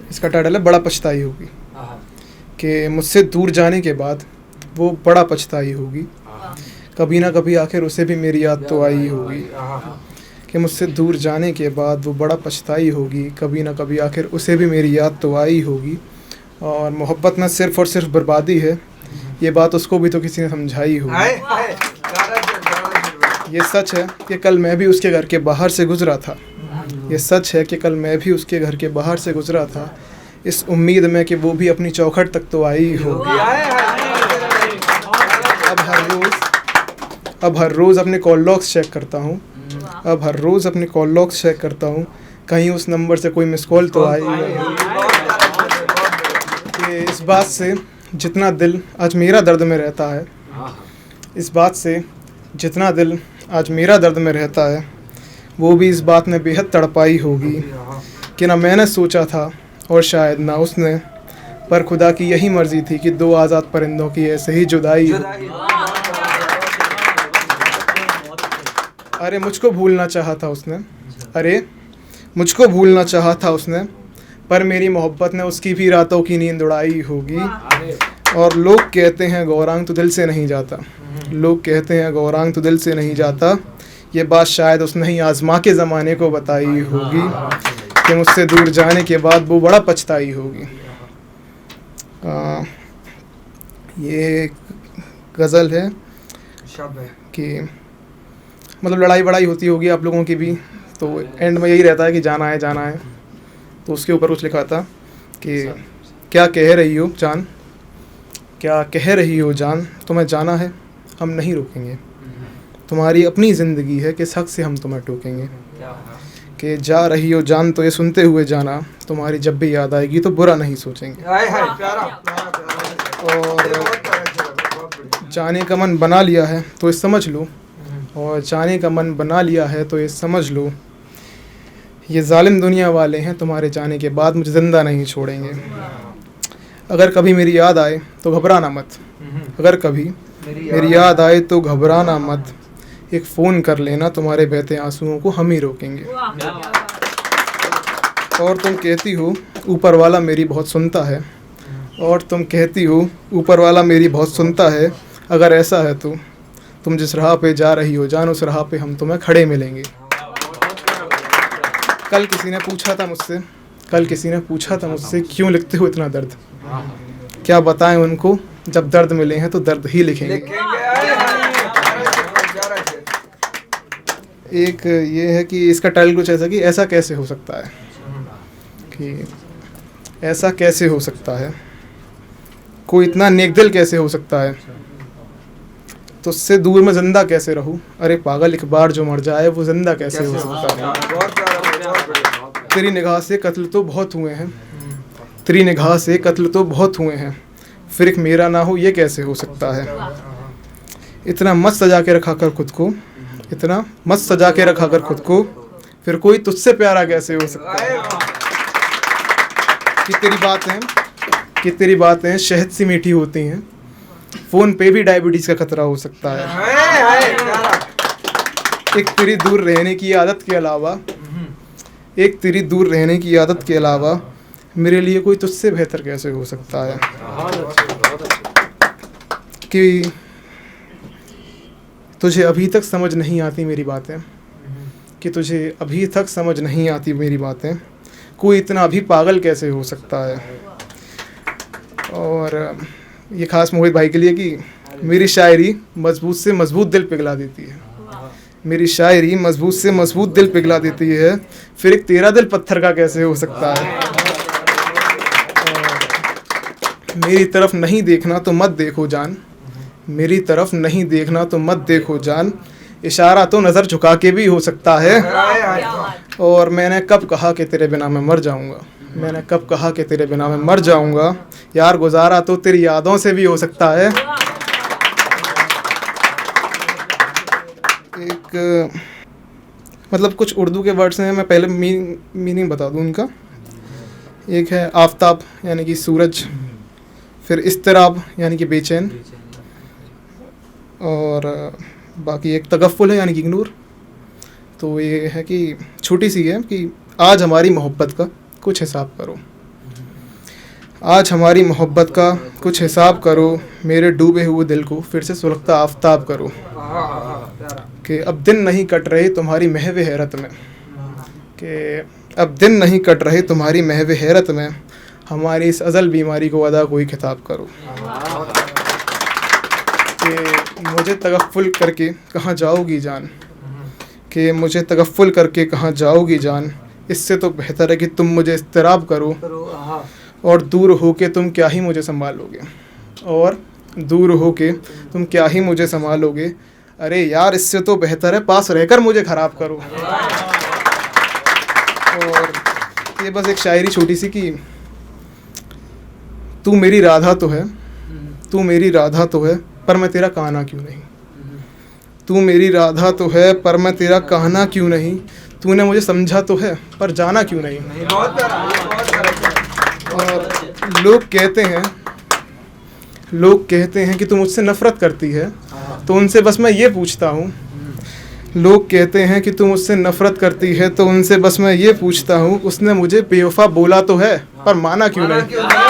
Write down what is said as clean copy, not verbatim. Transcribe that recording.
इसका टाइटल है बड़ा पछताई होगी। कि मुझसे दूर जाने के बाद वो बड़ा पछताई होगी, कभी ना कभी आखिर उसे भी मेरी याद तो आई होगी। कि मुझसे दूर जाने के बाद वो बड़ा पछताई होगी, कभी ना कभी आखिर उसे भी मेरी याद तो आई होगी। और मोहब्बत में सिर्फ़ और सिर्फ बर्बादी है, ये बात उसको भी तो किसी ने समझाई होगी। ये सच है कि कल मैं भी उसके घर के बाहर से गुज़रा था। ये सच है कि कल मैं भी उसके घर के बाहर से गुज़रा था, इस उम्मीद में कि वो भी अपनी चौखट तक तो आई होगी। अब हर रोज़ अपने कॉल लॉग्स चेक करता हूँ। अब हर रोज़ अपने कॉल लॉग्स चेक करता हूँ, कहीं उस नंबर से कोई मिस कॉल तो आई नहीं। कि इस बात से जितना दिल आज मेरा दर्द में रहता है, इस बात से जितना दिल आज मेरा दर्द में रहता है, वो भी इस बात में बेहद तड़पाई होगी कि ना मैंने सोचा था और शायद ना उसने, पर खुदा की यही मर्ज़ी थी कि दो आज़ाद परिंदों की ऐसे ही जुदाई हो। अरे मुझको भूलना चाहा था उसने, अरे मुझको भूलना चाहा था उसने, पर मेरी मोहब्बत ने उसकी भी रातों की नींद उड़ाई होगी। और लोग कहते हैं गौरांग तो दिल से नहीं जाता, लोग कहते हैं गौरांग तो दिल से नहीं जाता, ये बात शायद उसने ही आज़मा के ज़माने को बताई होगी कि मुझसे दूर जाने के बाद वो बड़ा पछताई होगी। ये गज़ल है कि मतलब लड़ाई बड़ाई होती होगी आप लोगों की भी, तो एंड में यही रहता है कि जाना है जाना है। तो उसके ऊपर कुछ लिखा था कि क्या कह रही हो जान, क्या कह रही हो जान, तुम्हें जाना है हम नहीं रोकेंगे, तुम्हारी अपनी ज़िंदगी है किस हक़ से हम तुम्हें टोकेंगे। कि जा रही हो जान तो ये सुनते हुए जाना, तुम्हारी जब भी याद आएगी तो बुरा नहीं सोचेंगे। और जाने का मन बना लिया है तो ये समझ लो, और जाने का मन बना लिया है तो ये समझ लो, ये जालिम दुनिया वाले हैं तुम्हारे जाने के बाद मुझे ज़िंदा नहीं छोड़ेंगे। अगर कभी मेरी याद आए तो घबराना मत, अगर कभी मेरी याद आए तो घबराना मत, एक फ़ोन कर लेना तुम्हारे बहते आंसुओं को हम ही रोकेंगे। और तुम कहती हो ऊपर वाला मेरी बहुत सुनता है, और तुम कहती हो ऊपर वाला मेरी बहुत सुनता है, अगर ऐसा है तो तुम जिस राह पे जा रही हो जान, उस राह पे हम तुम्हें खड़े मिलेंगे। कल किसी ने पूछा था मुझसे क्यों लिखते हो इतना दर्द, क्या बताएं उनको जब दर्द मिले हैं तो दर्द ही लिखेंगे। एक ये है कि इसका टाइटल कुछ ऐसा कि ऐसा कैसे हो सकता है, कि ऐसा कैसे हो सकता है, कोई इतना नेकदिल कैसे हो सकता है, तो उससे दूर में ज़िंदा कैसे रहूं, अरे पागल एक बार जो मर जाए वो ज़िंदा कैसे हो सकता है। तेरी निगाह से कत्ल तो बहुत हुए हैं, तेरी निगाह से कत्ल तो बहुत हुए हैं, फिर एक मेरा ना हो ये कैसे हो सकता है। इतना मत सजा के रखा कर खुद को, इतना मत सजा के रखा कर खुद को, फिर कोई तुझसे प्यारा कैसे हो सकता है। कि तेरी बातें शहद सी मीठी होती हैं, फ़ोन पे भी डायबिटीज़ का खतरा हो सकता है। एक तेरी दूर रहने की आदत के अलावा, एक तेरी दूर रहने की आदत के अलावा मेरे लिए कोई तुझसे बेहतर कैसे हो सकता है। कि तुझे अभी तक समझ नहीं आती मेरी बातें, कि तुझे अभी तक समझ नहीं आती मेरी बातें, कोई इतना भी पागल कैसे हो सकता है। और ये ख़ास मोहित भाई के लिए कि मेरी शायरी मजबूत से मजबूत दिल पिघला देती है, मेरी शायरी मजबूत से मजबूत दिल पिघला देती है, फिर एक तेरा दिल पत्थर का कैसे हो सकता है। मेरी तरफ नहीं देखना तो मत देखो जान, मेरी तरफ नहीं देखना तो मत देखो जान, इशारा तो नज़र झुका के भी हो सकता है। और मैंने कब कहा कि तेरे बिना मैं मर जाऊंगा, मैंने कब कहा कि तेरे बिना मैं मर जाऊंगा, यार गुजारा तो तेरी यादों से भी हो सकता है। एक मतलब कुछ उर्दू के वर्ड्स हैं, मैं पहले मीनिंग बता दूं उनका। एक है आफताब यानी कि सूरज, फिर इस्तराब यानी कि बेचैन, और बाकी एक तगफ़ुल है यानी कि इग्नोर। तो ये है कि छोटी सी है कि आज हमारी मोहब्बत का कुछ हिसाब करो, आज हमारी मोहब्बत का कुछ हिसाब करो, मेरे डूबे हुए दिल को फिर से सुलगता आफताब करो। कि अब दिन नहीं कट रहे तुम्हारी महव हैरत में, कि अब दिन नहीं कट रहे तुम्हारी महव हैरत में, हमारी इस अज़ल बीमारी को अदा कोई खिताब करो। कि मुझे तगफ़्फ़ुल करके कहाँ जाओगी जान, कि मुझे तगफ़्फ़ुल करके कहाँ जाओगी जान, इससे तो बेहतर है कि तुम मुझे इस्तिराब करो, और दूर हो के तुम क्या ही मुझे संभालोगे, और दूर हो के तुम क्या ही मुझे संभालोगे। अरे यार इससे तो बेहतर है पास रहकर मुझे ख़राब करो। और ये बस एक शायरी छोटी सी कि तू मेरी राधा तो है, तू मेरी राधा तो है, पर मैं तेरा कान्हा क्यों नहीं। तू मेरी राधा तो है पर मैं तेरा कान्हा क्यों नहीं, तूने मुझे समझा तो है पर जाना क्यों नहीं। और लोग कहते हैं कि तू मुझसे नफ़रत करती है, तो उनसे बस मैं ये पूछता हूँ, लोग कहते हैं कि तू मुझसे नफ़रत करती है, तो उनसे बस मैं ये पूछता हूँ, उसने मुझे बेवफा बोला तो है पर माना क्यों नहीं।